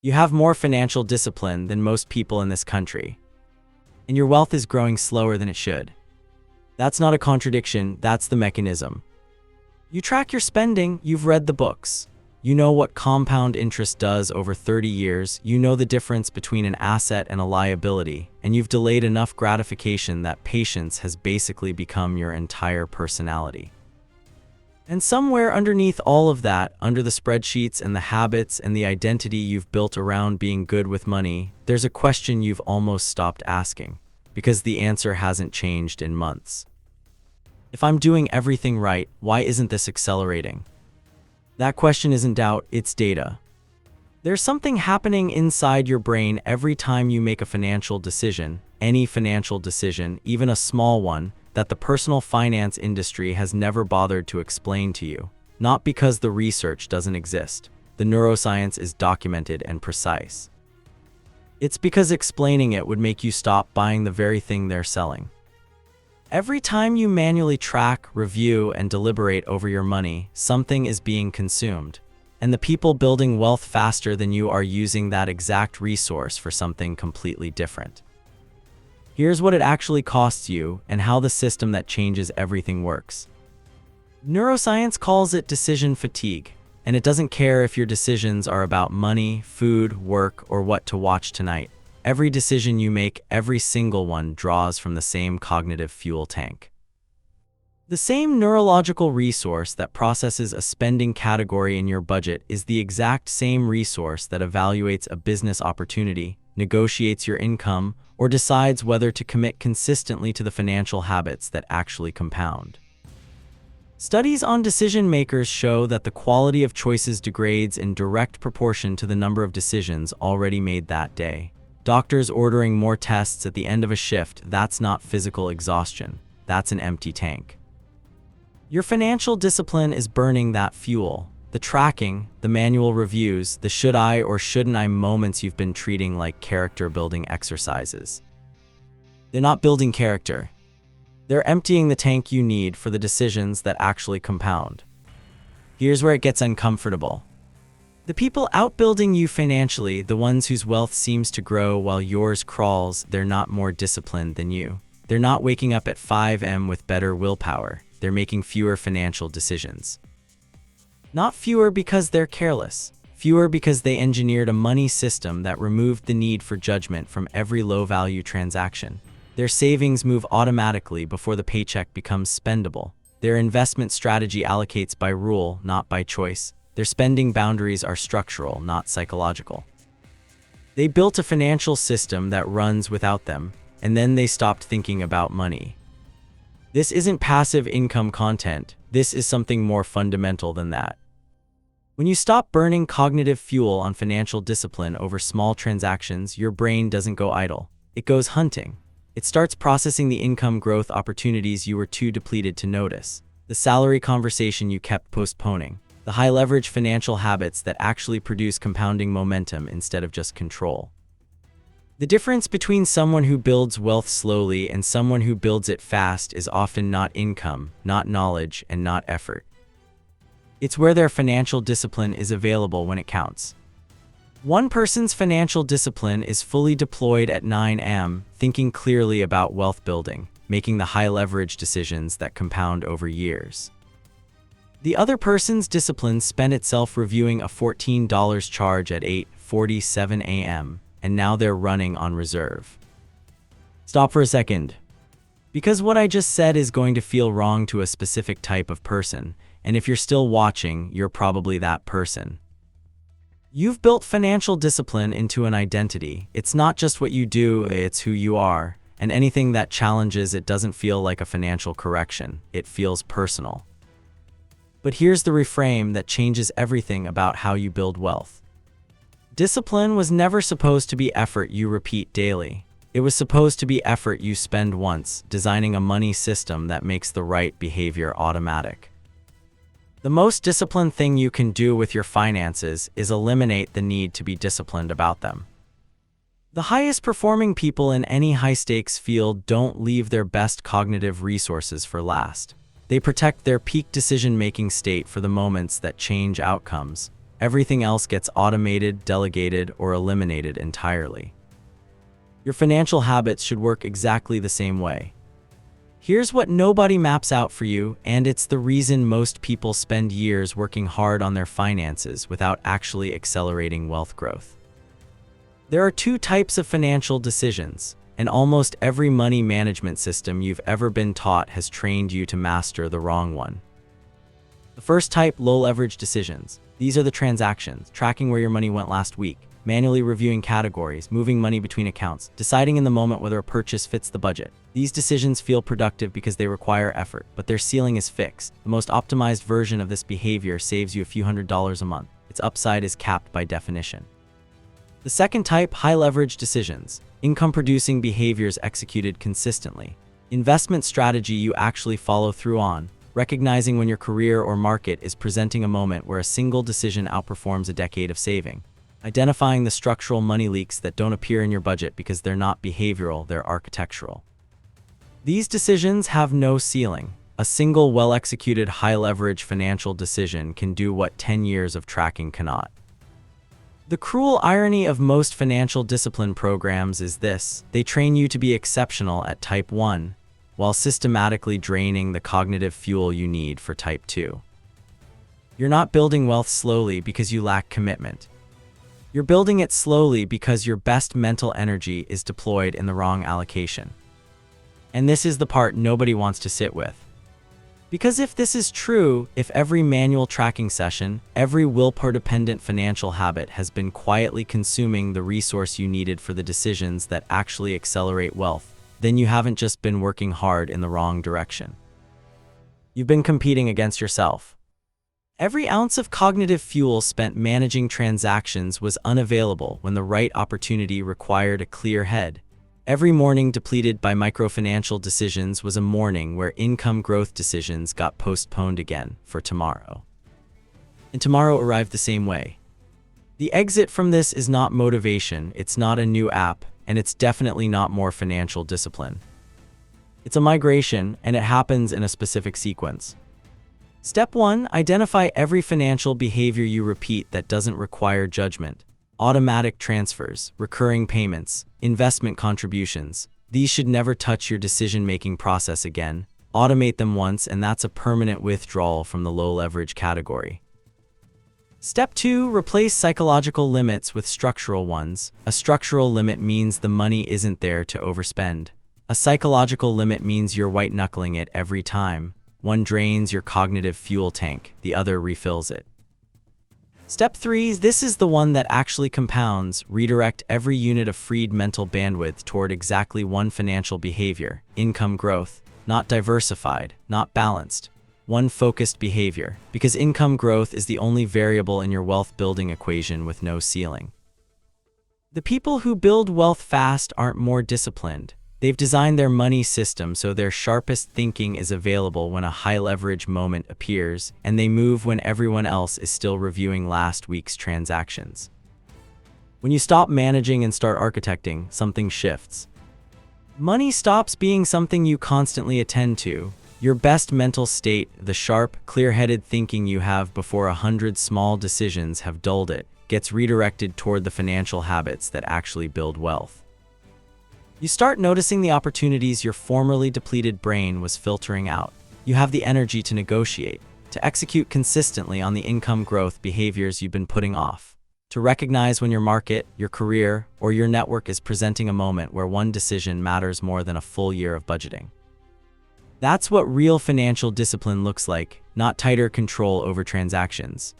You have more financial discipline than most people in this country, and your wealth is growing slower than it should. That's not a contradiction, that's the mechanism. You track your spending, you've read the books. You know what compound interest does over 30 years, you know the difference between an asset and a liability, and you've delayed enough gratification that patience has basically become your entire personality. And somewhere underneath all of that, under the spreadsheets and the habits and the identity you've built around being good with money, there's a question you've almost stopped asking, because the answer hasn't changed in months. If I'm doing everything right, why isn't this accelerating? That question isn't doubt, it's data. There's something happening inside your brain every time you make a financial decision, any financial decision, even a small one, that the personal finance industry has never bothered to explain to you. Not because the research doesn't exist. The neuroscience is documented and precise. It's because explaining it would make you stop buying the very thing they're selling. Every time you manually track, review, and deliberate over your money, something is being consumed. And the people building wealth faster than you are using that exact resource for something completely different. Here's what it actually costs you and how the system that changes everything works. Neuroscience calls it decision fatigue, and it doesn't care if your decisions are about money, food, work, or what to watch tonight. Every decision you make, every single one, draws from the same cognitive fuel tank. The same neurological resource that processes a spending category in your budget is the exact same resource that evaluates a business opportunity, negotiates your income, or decides whether to commit consistently to the financial habits that actually compound. Studies on decision makers show that the quality of choices degrades in direct proportion to the number of decisions already made that day. Doctors ordering more tests at the end of a shift, that's not physical exhaustion, that's an empty tank. Your financial discipline is burning that fuel. The tracking, the manual reviews, the should I or shouldn't I moments you've been treating like character-building exercises. They're not building character. They're emptying the tank you need for the decisions that actually compound. Here's where it gets uncomfortable. The people outbuilding you financially, the ones whose wealth seems to grow while yours crawls, they're not more disciplined than you. They're not waking up at 5 a.m. with better willpower. They're making fewer financial decisions. Not fewer because they're careless, fewer because they engineered a money system that removed the need for judgment from every low-value transaction. Their savings move automatically before the paycheck becomes spendable. Their investment strategy allocates by rule, not by choice. Their spending boundaries are structural, not psychological. They built a financial system that runs without them, and then they stopped thinking about money. This isn't passive income content. This is something more fundamental than that. When you stop burning cognitive fuel on financial discipline over small transactions, your brain doesn't go idle. It goes hunting. It starts processing the income growth opportunities you were too depleted to notice, the salary conversation you kept postponing, the high-leverage financial habits that actually produce compounding momentum instead of just control. The difference between someone who builds wealth slowly and someone who builds it fast is often not income, not knowledge, and not effort. It's where their financial discipline is available when it counts. One person's financial discipline is fully deployed at 9 a.m., thinking clearly about wealth building, making the high-leverage decisions that compound over years. The other person's discipline spent itself reviewing a $14 charge at 8:47 a.m., and now they're running on reserve. Stop for a second. Because what I just said is going to feel wrong to a specific type of person, and if you're still watching, you're probably that person. You've built financial discipline into an identity. It's not just what you do, it's who you are, and anything that challenges it doesn't feel like a financial correction, it feels personal. But here's the reframe that changes everything about how you build wealth. Discipline was never supposed to be effort you repeat daily. It was supposed to be effort you spend once, designing a money system that makes the right behavior automatic. The most disciplined thing you can do with your finances is eliminate the need to be disciplined about them. The highest performing people in any high-stakes field don't leave their best cognitive resources for last. They protect their peak decision-making state for the moments that change outcomes. Everything else gets automated, delegated, or eliminated entirely. Your financial habits should work exactly the same way. Here's what nobody maps out for you, and it's the reason most people spend years working hard on their finances without actually accelerating wealth growth. There are two types of financial decisions, and almost every money management system you've ever been taught has trained you to master the wrong one. The first type, low leverage decisions. These are the transactions, tracking where your money went last week, manually reviewing categories, moving money between accounts, deciding in the moment whether a purchase fits the budget. These decisions feel productive because they require effort, but their ceiling is fixed. The most optimized version of this behavior saves you a few $100s a month. Its upside is capped by definition. The second type, high leverage decisions. Income-producing behaviors executed consistently. Investment strategy you actually follow through on, recognizing when your career or market is presenting a moment where a single decision outperforms a decade of saving. Identifying the structural money leaks that don't appear in your budget because they're not behavioral, they're architectural. These decisions have no ceiling. A single well-executed high-leverage financial decision can do what 10 years of tracking cannot. The cruel irony of most financial discipline programs is this: they train you to be exceptional at Type 1, while systematically draining the cognitive fuel you need for Type 2. You're not building wealth slowly because you lack commitment. You're building it slowly because your best mental energy is deployed in the wrong allocation. And this is the part nobody wants to sit with. Because if this is true, if every manual tracking session, every willpower-dependent financial habit has been quietly consuming the resource you needed for the decisions that actually accelerate wealth, then you haven't just been working hard in the wrong direction. You've been competing against yourself. Every ounce of cognitive fuel spent managing transactions was unavailable when the right opportunity required a clear head. Every morning depleted by microfinancial decisions was a morning where income growth decisions got postponed again for tomorrow. And tomorrow arrived the same way. The exit from this is not motivation, it's not a new app, and it's definitely not more financial discipline. It's a migration, and it happens in a specific sequence. Step 1, identify every financial behavior you repeat that doesn't require judgment. Automatic transfers, recurring payments, investment contributions. These should never touch your decision-making process again. Automate them once, and that's a permanent withdrawal from the low-leverage category. Step 2, replace psychological limits with structural ones. A structural limit means the money isn't there to overspend. A psychological limit means you're white-knuckling it every time. One drains your cognitive fuel tank, the other refills it. Step 3, this is the one that actually compounds. Redirect every unit of freed mental bandwidth toward exactly one financial behavior: income growth. Not diversified, not balanced. One focused behavior, because income growth is the only variable in your wealth-building equation with no ceiling. The people who build wealth fast aren't more disciplined. They've designed their money system so their sharpest thinking is available when a high-leverage moment appears, and they move when everyone else is still reviewing last week's transactions. When you stop managing and start architecting, something shifts. Money stops being something you constantly attend to. Your best mental state, the sharp, clear-headed thinking you have before 100 small decisions have dulled it, gets redirected toward the financial habits that actually build wealth. You start noticing the opportunities your formerly depleted brain was filtering out. You have the energy to negotiate, to execute consistently on the income growth behaviors you've been putting off, to recognize when your market, your career, or your network is presenting a moment where one decision matters more than a full year of budgeting. That's what real financial discipline looks like, not tighter control over transactions.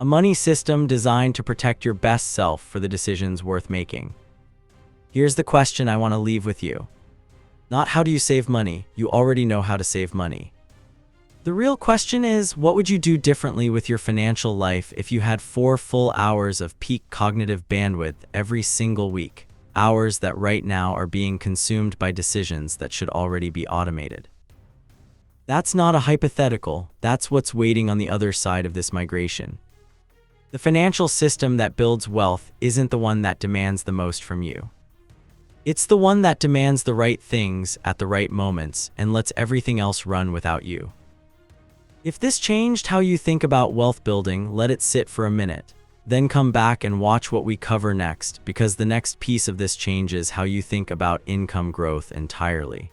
A money system designed to protect your best self for the decisions worth making. Here's the question I want to leave with you. Not how do you save money, you already know how to save money. The real question is, what would you do differently with your financial life if you had 4 full hours of peak cognitive bandwidth every single week? Hours that right now are being consumed by decisions that should already be automated. That's not a hypothetical, that's what's waiting on the other side of this migration. The financial system that builds wealth isn't the one that demands the most from you. It's the one that demands the right things at the right moments and lets everything else run without you. If this changed how you think about wealth building, let it sit for a minute. Then come back and watch what we cover next, because the next piece of this changes how you think about income growth entirely.